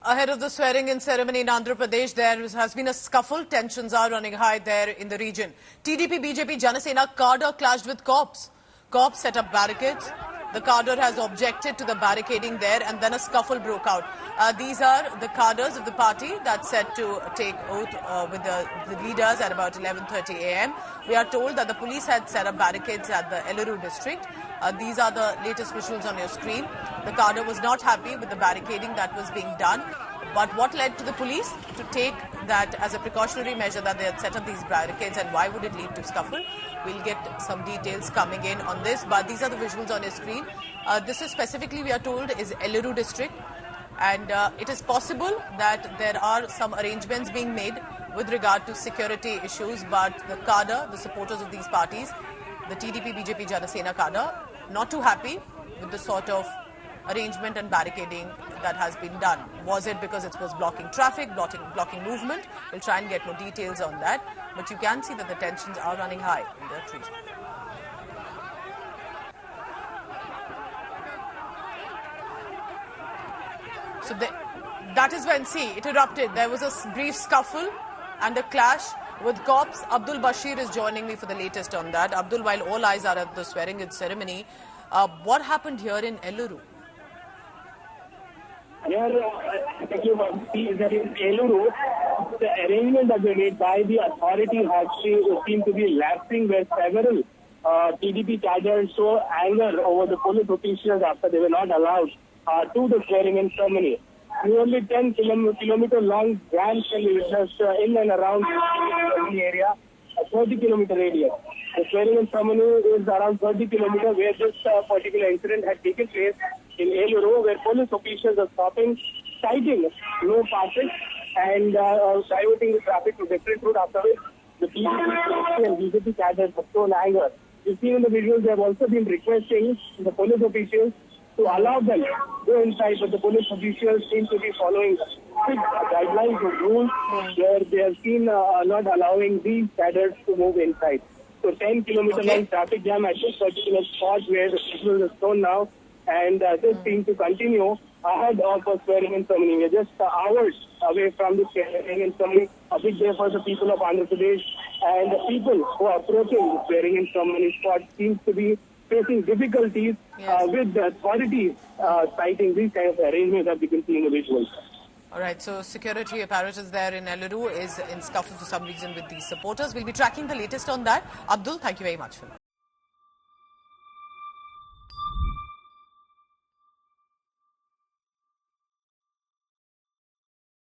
Ahead of the swearing-in ceremony in Andhra Pradesh, there has been a scuffle. Tensions are running high there in the region. TDP, BJP, Janasena cadre clashed with cops. Cops set up barricades. The cadre has objected to the barricading there, and then a scuffle broke out. These are the cadres of the party that's set to take oath with the leaders at about 11:30 a.m. We are told that the police had set up barricades at the Eluru district. These are the latest visuals on your screen. The cadre was not happy with the barricading that was being done. But what led to the police to take that as a precautionary measure that they had set up these barricades, and why would it lead to scuffle? We'll get some details coming in on this, but these are the visuals on your screen. This is specifically, we are told, is Eluru district, and it is possible that there are some arrangements being made with regard to security issues, but the cadre, the supporters of these parties, the TDP, BJP, Janasena cadre, not too happy with the sort of arrangement and barricading that has been done. Was it because it was blocking traffic, blocking movement? We'll try and get more details on that. But you can see that the tensions are running high in that region. So that is when, see, it erupted. There was a brief scuffle and a clash with cops. Abdul Bashir is joining me for the latest on that. Abdul, while all eyes are at the swearing-in ceremony, what happened here in Eluru? Here, see that in Eluru, the arrangement that were made by the authority seemed to be lapsing, where several TDP cadres show anger over the police officials after they were not allowed to the swearing-in ceremony. Nearly 10 kilometer long jam can be witnessed in and around the area, a 30-kilometer radius. The swearing-in ceremony is around 30 kilometers where this particular incident had taken place in Eluru, where police officials are stopping, citing no passage and diverting the traffic to different route, after which the TDP and BJP cadres have shown anger. You see in the videos, they have also been requesting the police officials to allow them to go inside, but the police officials seem to be following strict guidelines or rules where they have seen not allowing these cadres to move inside. So 10-kilometer long traffic jam at this particular spot where the signal is shown now, and this seems to continue ahead of a swearing-in ceremony. We are just hours away from the swearing-in ceremony. A big day for the people of Andhra Pradesh, and the people who are approaching the swearing-in ceremony spot seems to be facing difficulties with the authorities citing these kind of arrangements that we can see in the visuals. All right, so security apparatus there in Eluru is in scuffle for some reason with these supporters. We'll be tracking the latest on that. Abdul, thank you very much for that.